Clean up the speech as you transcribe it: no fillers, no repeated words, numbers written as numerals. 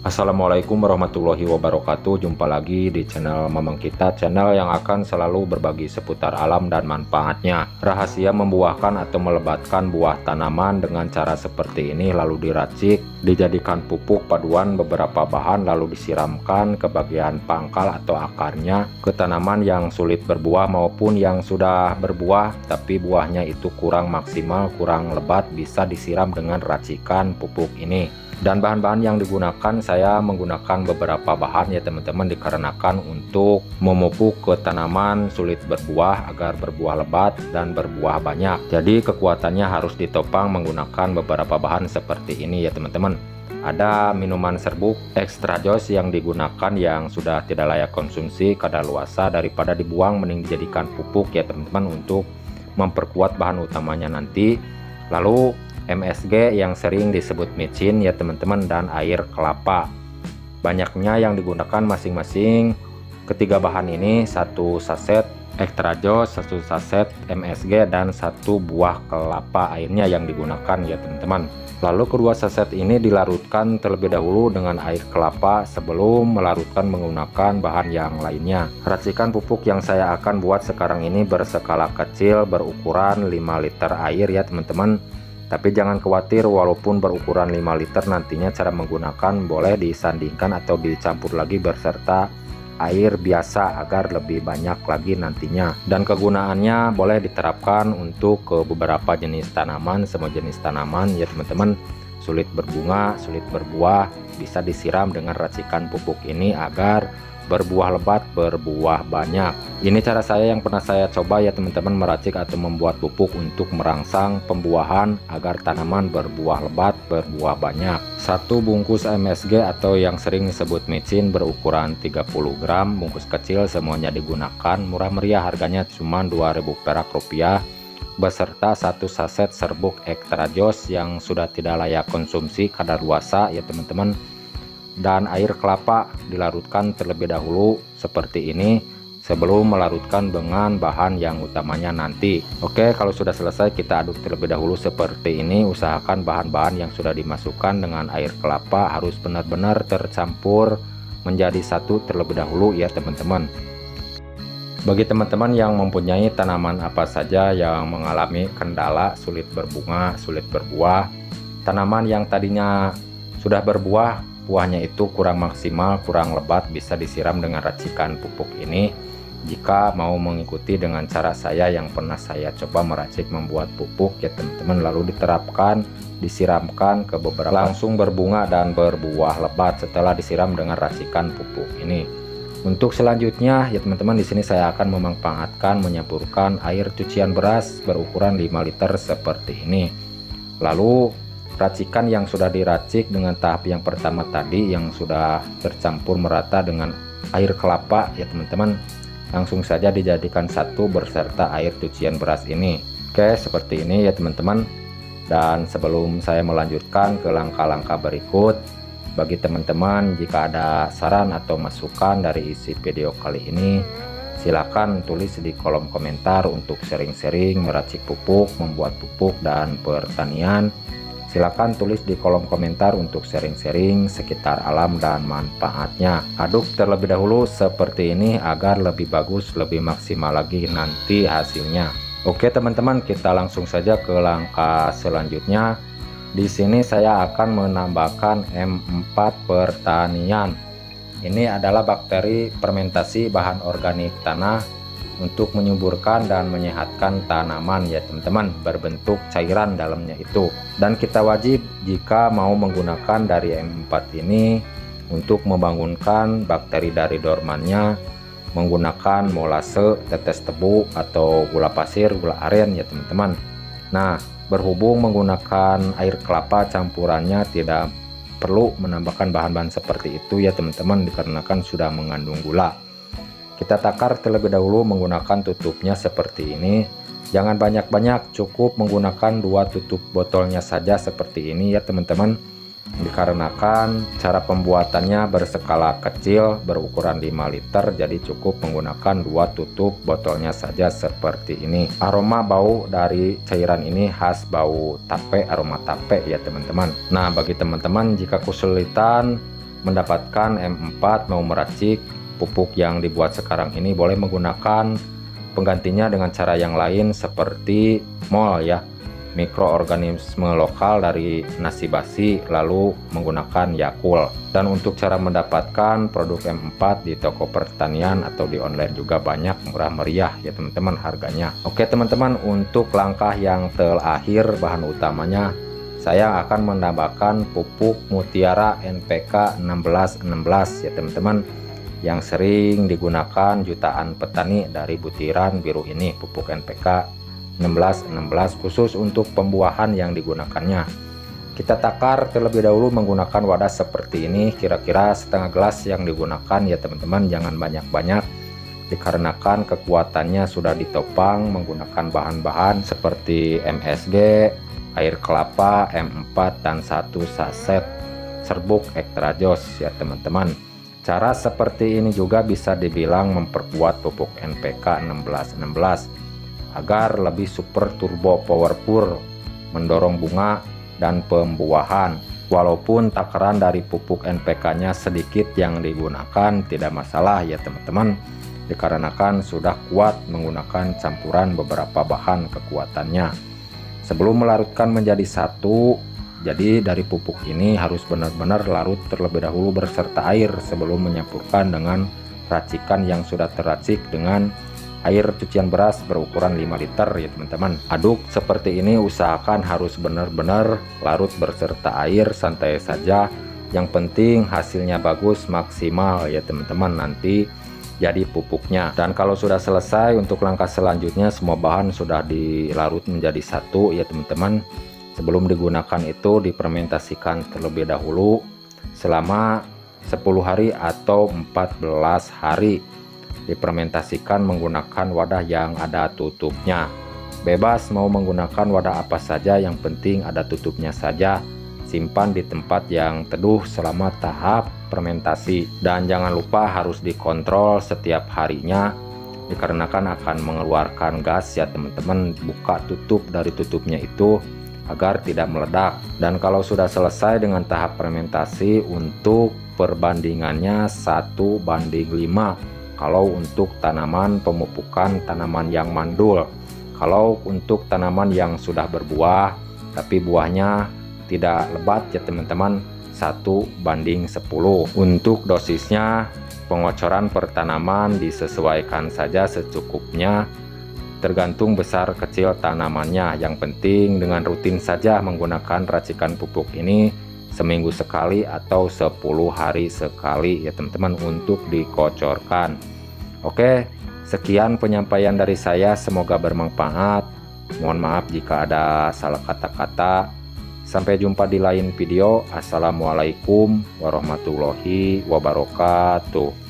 Assalamualaikum warahmatullahi wabarakatuh. Jumpa lagi di channel Mamang Kita, channel yang akan selalu berbagi seputar alam dan manfaatnya. Rahasia membuahkan atau melebatkan buah tanaman dengan cara seperti ini, lalu diracik, dijadikan pupuk paduan beberapa bahan, lalu disiramkan ke bagian pangkal atau akarnya ke tanaman yang sulit berbuah maupun yang sudah berbuah tapi buahnya itu kurang maksimal, kurang lebat, bisa disiram dengan racikan pupuk ini. Dan bahan-bahan yang digunakan, saya menggunakan beberapa bahan ya teman-teman, dikarenakan untuk memupuk ke tanaman sulit berbuah agar berbuah lebat dan berbuah banyak. Jadi kekuatannya harus ditopang menggunakan beberapa bahan seperti ini ya teman-teman. Ada minuman serbuk extra jos yang digunakan yang sudah tidak layak konsumsi, kadaluarsa, daripada dibuang mending dijadikan pupuk ya teman-teman untuk memperkuat bahan utamanya nanti. Lalu MSG yang sering disebut micin ya teman-teman, dan air kelapa. Banyaknya yang digunakan masing-masing ketiga bahan ini, satu saset extra jos, satu saset MSG, dan satu buah kelapa airnya yang digunakan ya teman-teman. Lalu kedua saset ini dilarutkan terlebih dahulu dengan air kelapa sebelum melarutkan menggunakan bahan yang lainnya. Racikan pupuk yang saya akan buat sekarang ini berskala kecil berukuran 5 liter air ya teman-teman. Tapi jangan khawatir, walaupun berukuran 5 liter, nantinya cara menggunakan boleh disandingkan atau dicampur lagi berserta air biasa agar lebih banyak lagi nantinya. Dan kegunaannya boleh diterapkan untuk ke beberapa jenis tanaman, semua jenis tanaman ya teman-teman. Sulit berbunga, sulit berbuah, bisa disiram dengan racikan pupuk ini agar berbuah lebat, berbuah banyak. Ini cara saya yang pernah saya coba ya teman-teman, meracik atau membuat pupuk untuk merangsang pembuahan agar tanaman berbuah lebat, berbuah banyak. Satu bungkus MSG atau yang sering disebut micin berukuran 30 gram, bungkus kecil semuanya digunakan, murah meriah, harganya cuma 2.000 perak rupiah, beserta satu saset serbuk extra jos yang sudah tidak layak konsumsi, kadaluarsa ya teman-teman. Dan air kelapa dilarutkan terlebih dahulu seperti ini sebelum melarutkan dengan bahan yang utamanya nanti. Oke, kalau sudah selesai kita aduk terlebih dahulu seperti ini. Usahakan bahan-bahan yang sudah dimasukkan dengan air kelapa harus benar-benar tercampur menjadi satu terlebih dahulu ya teman-teman. Bagi teman-teman yang mempunyai tanaman apa saja yang mengalami kendala sulit berbunga, sulit berbuah, tanaman yang tadinya sudah berbuah buahnya itu kurang maksimal, kurang lebat, bisa disiram dengan racikan pupuk ini. Jika mau mengikuti dengan cara saya yang pernah saya coba meracik membuat pupuk ya teman-teman, lalu diterapkan, disiramkan ke beberapa, langsung berbunga dan berbuah lebat setelah disiram dengan racikan pupuk ini. Untuk selanjutnya ya teman-teman, di sini saya akan memanfaatkan menyampurkan air cucian beras berukuran 5 liter seperti ini. Lalu racikan yang sudah diracik dengan tahap yang pertama tadi yang sudah tercampur merata dengan air kelapa ya teman-teman, langsung saja dijadikan satu berserta air cucian beras ini. Oke, seperti ini ya teman-teman. Dan sebelum saya melanjutkan ke langkah-langkah berikut, bagi teman-teman jika ada saran atau masukan dari isi video kali ini, silakan tulis di kolom komentar untuk sering-sering meracik pupuk, membuat pupuk dan pertanian. Silakan tulis di kolom komentar untuk sharing-sharing sekitar alam dan manfaatnya. Aduk terlebih dahulu seperti ini agar lebih bagus, lebih maksimal lagi nanti hasilnya. Oke teman-teman, kita langsung saja ke langkah selanjutnya. Di sini saya akan menambahkan M4 pertanian. Ini adalah bakteri fermentasi bahan organik tanah untuk menyuburkan dan menyehatkan tanaman ya teman-teman, berbentuk cairan dalamnya itu. Dan kita wajib jika mau menggunakan dari M4 ini untuk membangunkan bakteri dari dormannya menggunakan molase, tetes tebu, atau gula pasir, gula aren ya teman-teman. Nah, berhubung menggunakan air kelapa campurannya tidak perlu menambahkan bahan-bahan seperti itu ya teman-teman, dikarenakan sudah mengandung gula. Kita takar terlebih dahulu menggunakan tutupnya seperti ini. Jangan banyak-banyak, cukup menggunakan 2 tutup botolnya saja seperti ini ya teman-teman. Dikarenakan cara pembuatannya berskala kecil berukuran 5 liter, jadi cukup menggunakan 2 tutup botolnya saja seperti ini. Aroma bau dari cairan ini khas bau tape, aroma tape ya teman-teman. Nah, bagi teman-teman jika kesulitan mendapatkan M4 mau meracik pupuk yang dibuat sekarang ini, boleh menggunakan penggantinya dengan cara yang lain seperti MOL ya, mikroorganisme lokal dari nasi basi, lalu menggunakan Yakult. Dan untuk cara mendapatkan produk M4 di toko pertanian atau di online juga banyak, murah meriah ya teman-teman harganya. Oke teman-teman, untuk langkah yang terakhir bahan utamanya saya akan menambahkan pupuk Mutiara NPK 1616 ya teman-teman, yang sering digunakan jutaan petani dari butiran biru ini, pupuk NPK 1616 khusus untuk pembuahan yang digunakannya. Kita takar terlebih dahulu menggunakan wadah seperti ini, kira-kira setengah gelas yang digunakan ya teman-teman, jangan banyak-banyak dikarenakan kekuatannya sudah ditopang menggunakan bahan-bahan seperti MSG, air kelapa, M4, dan 1 saset serbuk ekstrajos ya teman-teman. Cara seperti ini juga bisa dibilang memperkuat pupuk NPK 1616 agar lebih super turbo powerful, mendorong bunga dan pembuahan. Walaupun takaran dari pupuk NPK-nya sedikit yang digunakan tidak masalah ya teman-teman, dikarenakan sudah kuat menggunakan campuran beberapa bahan kekuatannya. Sebelum melarutkan menjadi satu, jadi dari pupuk ini harus benar-benar larut terlebih dahulu berserta air sebelum menyampurkan dengan racikan yang sudah terracik dengan air cucian beras berukuran 5 liter ya teman-teman. Aduk seperti ini, usahakan harus benar-benar larut berserta air, santai saja. Yang penting hasilnya bagus maksimal ya teman-teman nanti jadi pupuknya. Dan kalau sudah selesai, untuk langkah selanjutnya semua bahan sudah dilarut menjadi satu ya teman-teman. Sebelum digunakan itu difermentasikan terlebih dahulu selama 10 hari atau 14 hari. Difermentasikan menggunakan wadah yang ada tutupnya. Bebas mau menggunakan wadah apa saja, yang penting ada tutupnya saja. Simpan di tempat yang teduh selama tahap fermentasi. Dan jangan lupa harus dikontrol setiap harinya, dikarenakan akan mengeluarkan gas ya teman-teman. Buka tutup dari tutupnya itu agar tidak meledak. Dan kalau sudah selesai dengan tahap fermentasi, untuk perbandingannya 1:5 kalau untuk tanaman pemupukan tanaman yang mandul. Kalau untuk tanaman yang sudah berbuah tapi buahnya tidak lebat ya teman-teman, 1:10. Untuk dosisnya, pengocoran per tanaman disesuaikan saja secukupnya, tergantung besar kecil tanamannya. Yang penting dengan rutin saja menggunakan racikan pupuk ini seminggu sekali atau 10 hari sekali ya teman-teman untuk dikocorkan. Oke, sekian penyampaian dari saya, semoga bermanfaat. Mohon maaf jika ada salah kata-kata. Sampai jumpa di lain video. Assalamualaikum warahmatullahi wabarakatuh.